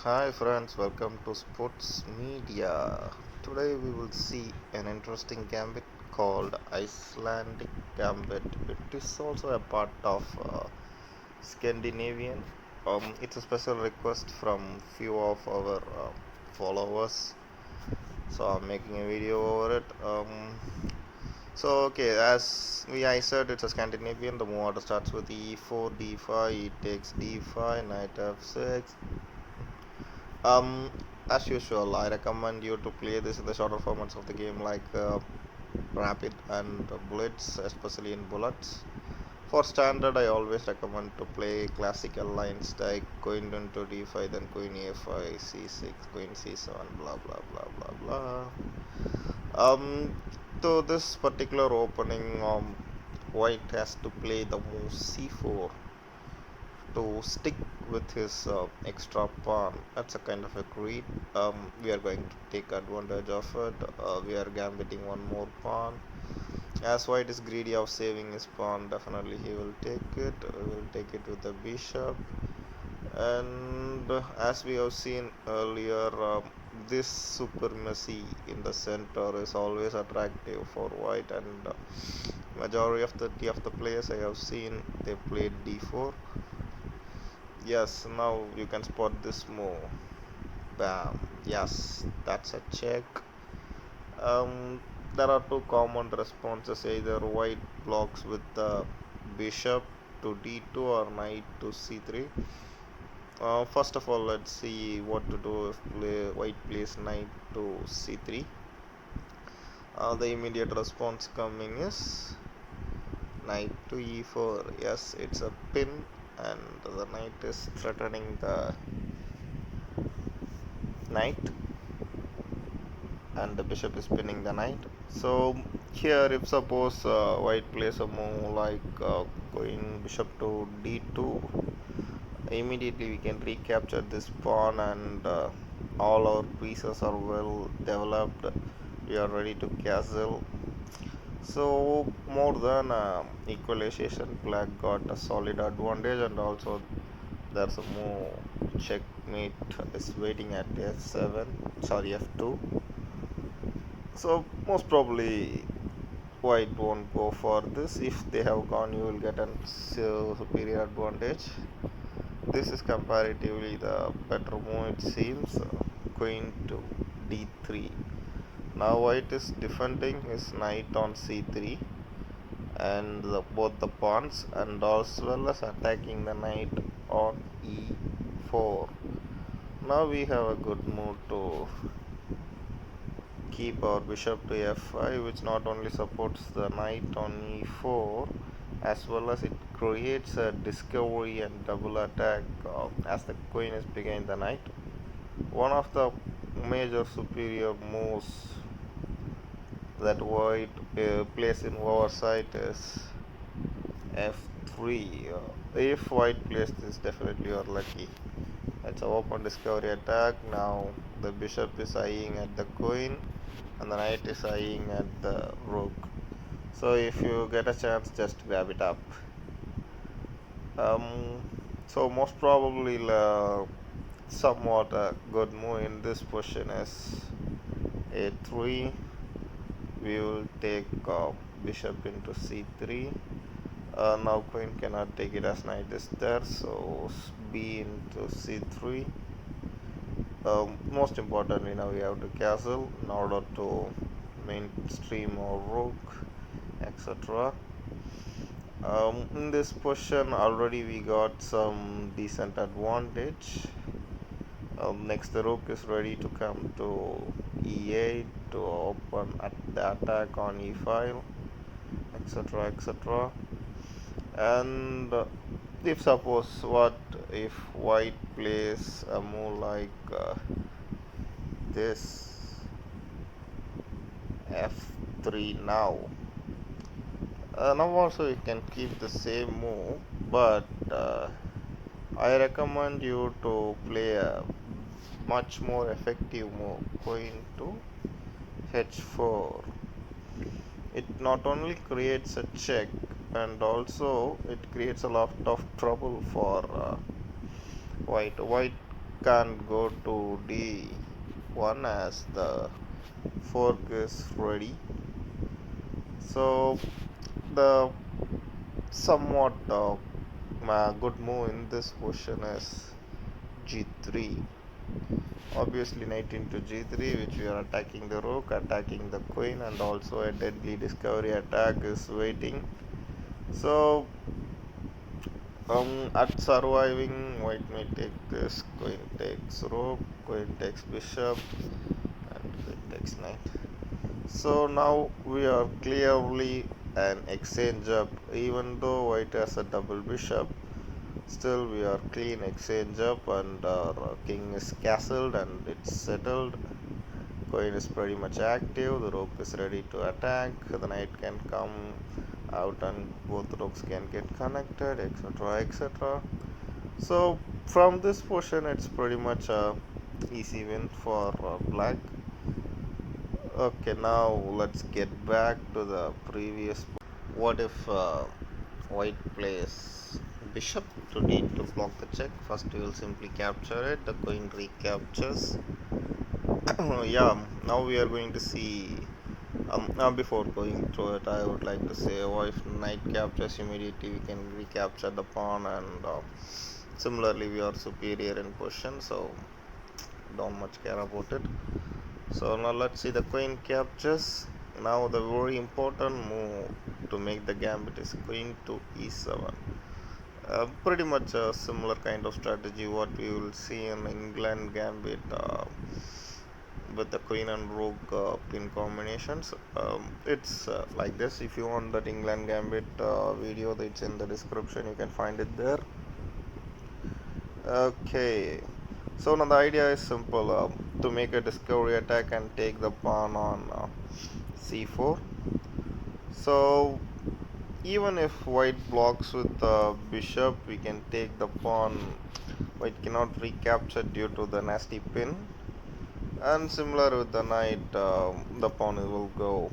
Hi friends, welcome to Sports Media. Today we will see an interesting gambit called Icelandic Gambit. It is also a part of Scandinavian. it's a special request from few of our followers, so I'm making a video over it. As I said, it's a Scandinavian. The move order starts with e4, d5, it takes d5, knight f6. Um, as usual, I recommend you to play this in the shorter formats of the game, like rapid and blitz, especially in bullets. For standard, I always recommend to play classical lines like queen into d5, then queen a5, c6, queen c7, blah blah blah blah blah. To this particular opening, white has to play the move c4 to stick with his extra pawn. That's a kind of a greed. We are going to take advantage of it. We are gambiting one more pawn. As white is greedy of saving his pawn, definitely he will take it. We will take it with the bishop. And as we have seen earlier, this supremacy in the center is always attractive for white, and majority of the players I have seen, they played d4. Yes, now you can spot this move. Bam. Yes, that's a check. There are two common responses, either white blocks with the bishop to d2 or knight to c3. First of all, let's see what to do if white plays knight to c3. The immediate response coming is knight to e4. Yes, it's a pin, and the knight is threatening the knight, and the bishop is pinning the knight. So here, if suppose white plays a move like going bishop to d2, immediately we can recapture this pawn, and all our pieces are well developed. We are ready to castle. So more than equalization, black got a solid advantage, and also there's a move checkmate is waiting at f7, sorry, f2. So most probably white won't go for this. If they have gone, you will get a superior advantage. This is comparatively the better move, it seems. Queen to d3. Now white is defending his knight on c3 and both the pawns, and as well as attacking the knight on e4. Now we have a good move to keep our bishop to f5, which not only supports the knight on e4, as well as it creates a discovery and double attack as the queen is behind the knight. One of the major superior moves that white plays in oversight is f3. If white plays this, definitely you are lucky. It's an open discovery attack. Now the bishop is eyeing at the queen, and the knight is eyeing at the rook. So if you get a chance, just grab it up. So most probably somewhat a good move in this position is a3. We will take bishop into c3. Now queen cannot take it as knight is there, so b into c3. Most importantly, now we have to castle in order to mainstream our rook, etc. In this position already we got some decent advantage. Next the rook is ready to come to e8 to open at the attack on e5, etc, etc. And if suppose what if white plays a move like this f3 now. Now also you can keep the same move, but I recommend you to play a much more effective move, going to h4. It not only creates a check, and also it creates a lot of trouble for white. White can't go to d1 as the fork is ready. So the somewhat good move in this position is g3. Obviously knight into g3, which we are attacking the rook, attacking the queen, and also a deadly discovery attack is waiting. So at surviving, white may take this, queen takes rook, queen takes bishop, and queen takes knight. So now we are clearly an exchange up. Even though white has a double bishop, still we are clean exchange up, and our king is castled and it's settled. Queen is pretty much active, the rook is ready to attack, the knight can come out and both rooks can get connected, etc, etc. So from this position it's pretty much a easy win for black. Okay, now let's get back to the previous. What if white plays bishop to d to block the check? First we will simply capture it, the queen recaptures. Yeah, now we are going to see. Now before going through it, I would like to say, if knight captures immediately, we can recapture the pawn, and similarly we are superior in position, so don't much care about it. So now let's see the queen captures. Now the very important move to make the gambit is queen to e7. Pretty much a similar kind of strategy what we will see in England gambit, with the queen and rook pin combinations. It's like this. If you want that England gambit video, it's in the description, you can find it there. Okay, so now the idea is simple, to make a discovery attack and take the pawn on c4. So even if white blocks with the bishop, we can take the pawn. White cannot recapture due to the nasty pin, and similar with the knight, the pawn will go,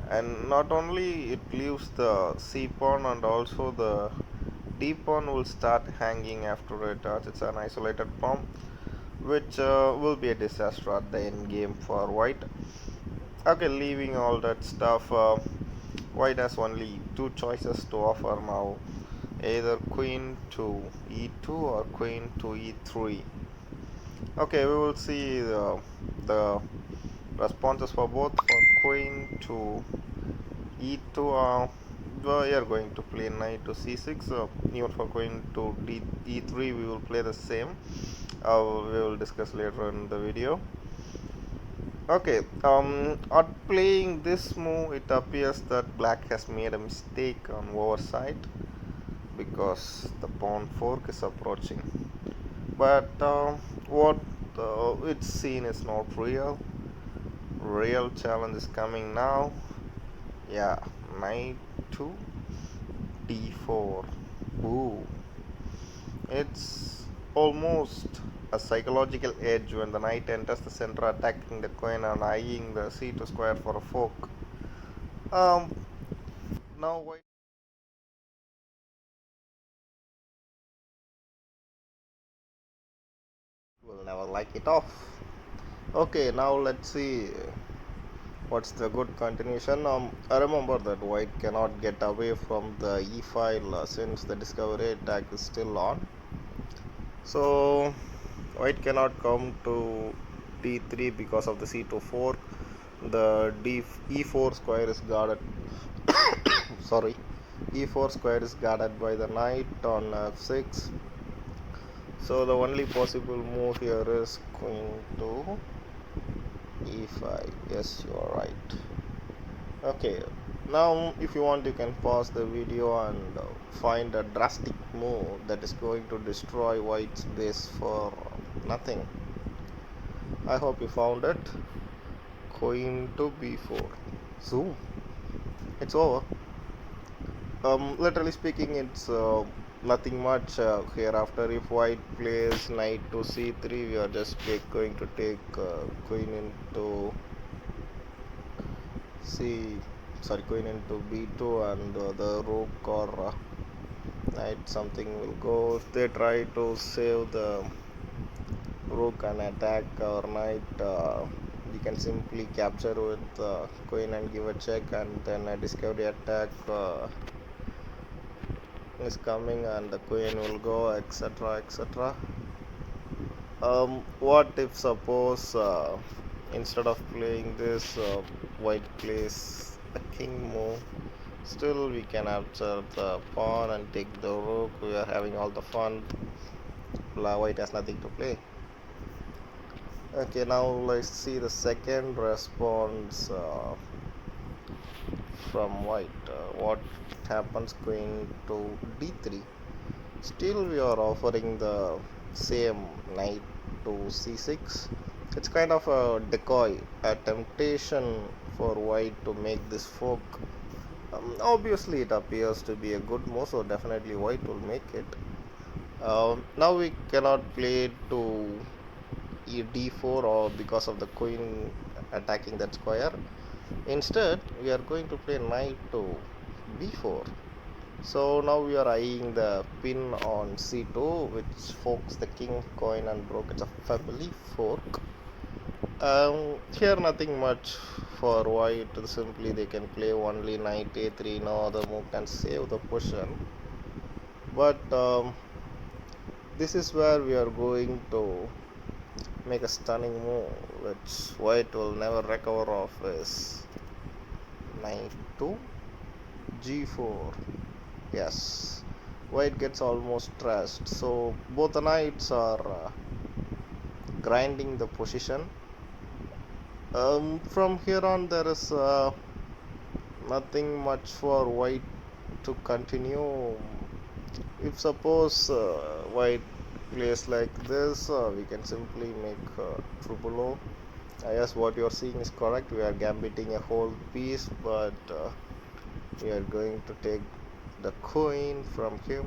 and not only it leaves the c pawn, and also the d pawn will start hanging after it, as it's an isolated pawn, which will be a disaster at the end game for white. Okay, leaving all that stuff, white has only two choices to offer now, either queen to e2 or queen to e3. Okay, we will see the responses for both. For queen to e2, we are going to play knight to c6. Even for queen to e3, we will play the same. We will discuss later in the video. Okay, at playing this move, it appears that black has made a mistake on oversight, because the pawn fork is approaching. But what it's seen is not real. Real challenge is coming now. Yeah, knight to d4. Ooh, it's almost a psychological edge when the knight enters the center, attacking the queen and eyeing the c2 square for a fork. Now white will never like it off. Okay, now let's see what's the good continuation. I remember that white cannot get away from the e file, since the discovery attack is still on. So white cannot come to d3 because of the c2 fork. The e4 square is guarded. Sorry, e4 square is guarded by the knight on f6. So the only possible move here is queen to e5. Yes, you are right. Okay, now if you want, you can pause the video and find a drastic move that is going to destroy white's base for nothing. I hope you found it. Queen to b4. Zoom. It's over. Literally speaking, it's nothing much hereafter. If white plays knight to c3, we are just going to take queen into queen into b2, and the rook or knight something will go. If they try to save the rook can attack our knight, we can simply capture with queen and give a check, and then a discovery attack is coming and the queen will go, etc, etc. What if suppose instead of playing this, white plays a king move? Still we can capture the pawn and take the rook. We are having all the fun. White has nothing to play. Okay, now let's see the second response from white. What happens? Queen to d3. Still we are offering the same knight to c6. It's kind of a decoy, a temptation for white to make this fork. Obviously it appears to be a good move, so definitely white will make it. Now we cannot play to d4 or because of the queen attacking that square. Instead we are going to play knight to b4. So now we are eyeing the pin on c2, which forks the king, coin and rook. It's a family fork. Here nothing much for white. Simply they can play only knight a3. No other move can save the position. But this is where we are going to make a stunning move, which white will never recover of, is knight to g4. Yes, white gets almost trashed. So both the knights are grinding the position. From here on there is nothing much for white to continue. If suppose white plays like this, we can simply make triple O. Yes, what you are seeing is correct. We are gambiting a whole piece, but we are going to take the queen from him.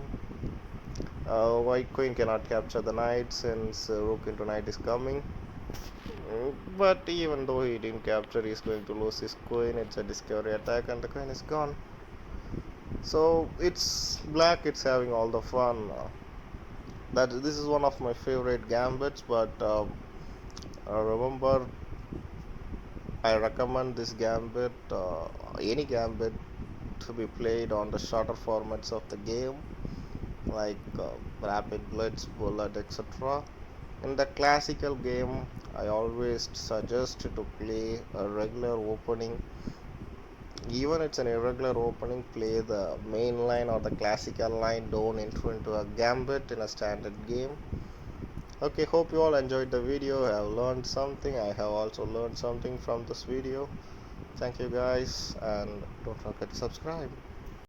White queen cannot capture the knight since rook into knight is coming. But even though he didn't capture, he's going to lose his queen. It's a discovery attack and the queen is gone. So it's black, it's having all the fun. This is one of my favorite gambits, but remember, I recommend this gambit, any gambit, to be played on the shorter formats of the game, like rapid blitz, bullet, etc. In the classical game, I always suggest to play a regular opening. Even it's an irregular opening, play the main line or the classical line. Don't enter into a gambit in a standard game. Okay, hope you all enjoyed the video, have learned something. I have also learned something from this video. Thank you guys, and don't forget to subscribe.